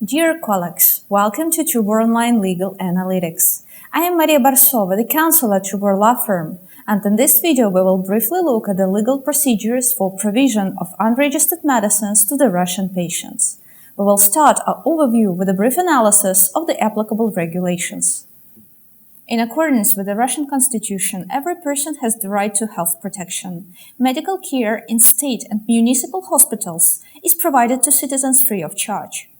Dear colleagues, welcome to Trubor Online Legal Analytics. I am Maria Barsova, the counsel at Trubor Law Firm, and in this video we will briefly look at the legal procedures for provision of unregistered medicines to the Russian patients. We will start our overview with a brief analysis of the applicable regulations. In accordance with the Russian Constitution, every person has the right to health protection. Medical care in state and municipal hospitals is provided to citizens free of charge.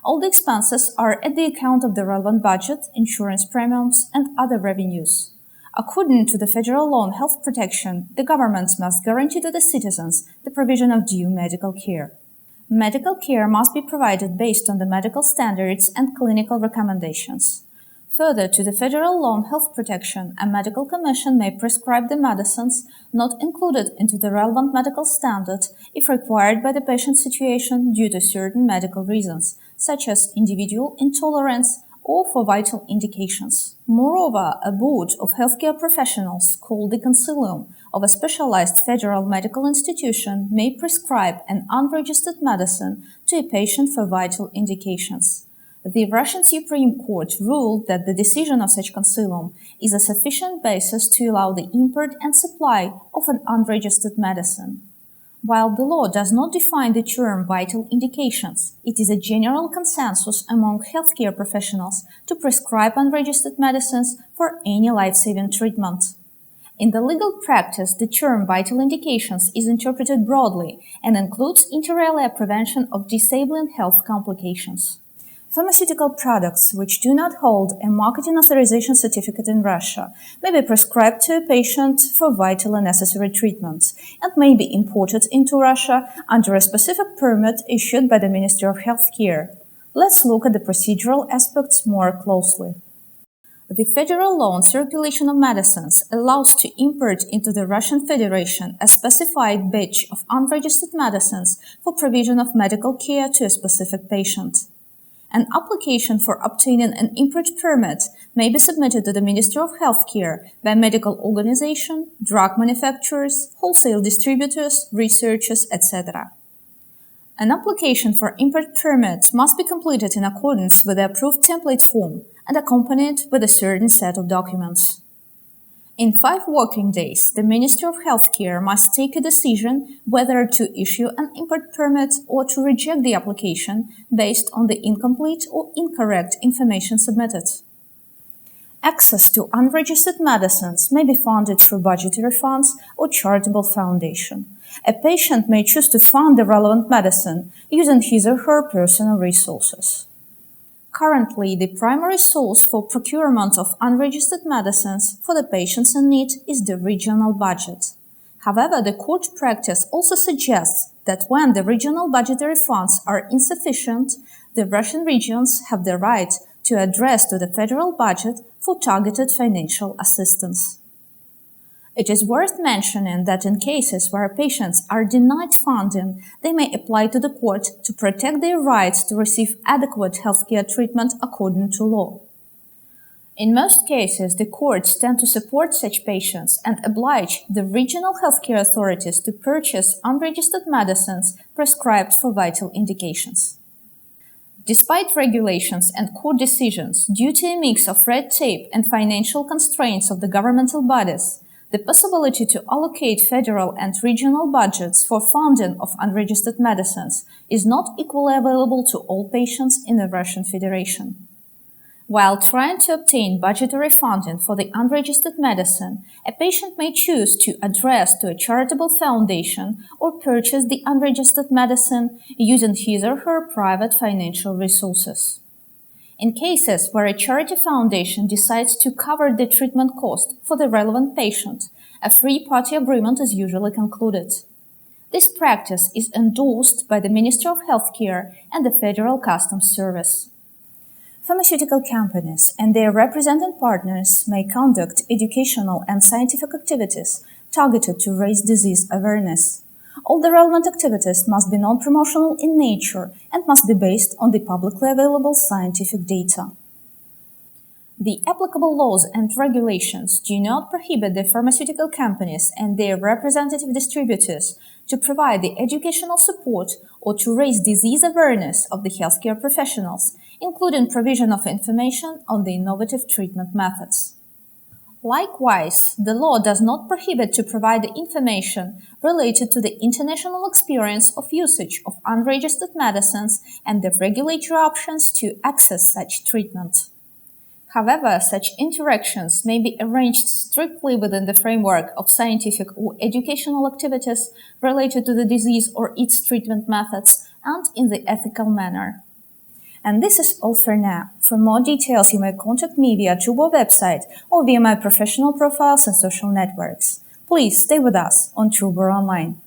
All the expenses are at the account of the relevant budget, insurance premiums, and other revenues. According to the federal law on health protection, the government must guarantee to the citizens the provision of due medical care. Medical care must be provided based on the medical standards and clinical recommendations. Further, to the federal law on health protection, a medical commission may prescribe the medicines not included into the relevant medical standard if required by the patient's situation due to certain medical reasons, such as individual intolerance or for vital indications. Moreover, a board of healthcare professionals called the Consilium of a specialized federal medical institution may prescribe an unregistered medicine to a patient for vital indications. The Russian Supreme Court ruled that the decision of such consilium is a sufficient basis to allow the import and supply of an unregistered medicine. While the law does not define the term vital indications, it is a general consensus among healthcare professionals to prescribe unregistered medicines for any life-saving treatment. In the legal practice, the term vital indications is interpreted broadly and includes inter alia prevention of disabling health complications. Pharmaceutical products which do not hold a marketing authorization certificate in Russia may be prescribed to a patient for vital and necessary treatments and may be imported into Russia under a specific permit issued by the Ministry of Healthcare. Let's look at the procedural aspects more closely. The federal law on circulation of medicines allows to import into the Russian Federation a specified batch of unregistered medicines for provision of medical care to a specific patient. An application for obtaining an import permit may be submitted to the Ministry of Healthcare by medical organization, drug manufacturers, wholesale distributors, researchers, etc. An application for import permit must be completed in accordance with the approved template form and accompanied with a certain set of documents. In 5 working days, the Ministry of Healthcare must take a decision whether to issue an import permit or to reject the application based on the incomplete or incorrect information submitted. Access to unregistered medicines may be funded through budgetary funds or charitable foundation. A patient may choose to fund the relevant medicine using his or her personal resources. Currently, the primary source for procurement of unregistered medicines for the patients in need is the regional budget. However, the court practice also suggests that when the regional budgetary funds are insufficient, the Russian regions have the right to address to the federal budget for targeted financial assistance. It is worth mentioning that in cases where patients are denied funding, they may apply to the court to protect their rights to receive adequate healthcare treatment according to law. In most cases, the courts tend to support such patients and oblige the regional healthcare authorities to purchase unregistered medicines prescribed for vital indications. Despite regulations and court decisions, due to a mix of red tape and financial constraints of the governmental bodies, the possibility to allocate federal and regional budgets for funding of unregistered medicines is not equally available to all patients in the Russian Federation. While trying to obtain budgetary funding for the unregistered medicine, a patient may choose to address to a charitable foundation or purchase the unregistered medicine using his or her private financial resources. In cases where a charity foundation decides to cover the treatment cost for the relevant patient, a three-party agreement is usually concluded. This practice is endorsed by the Ministry of Healthcare and the Federal Customs Service. Pharmaceutical companies and their representing partners may conduct educational and scientific activities targeted to raise disease awareness. All the relevant activities must be non-promotional in nature and must be based on the publicly available scientific data. The applicable laws and regulations do not prohibit the pharmaceutical companies and their representative distributors to provide the educational support or to raise disease awareness of the healthcare professionals, including provision of information on the innovative treatment methods. Likewise, the law does not prohibit to provide the information related to the international experience of usage of unregistered medicines and the regulatory options to access such treatment. However, such interactions may be arranged strictly within the framework of scientific or educational activities related to the disease or its treatment methods and in the ethical manner. And this is all for now. For more details, you may contact me via Trubor website or via my professional profiles and social networks. Please stay with us on Trubor Online.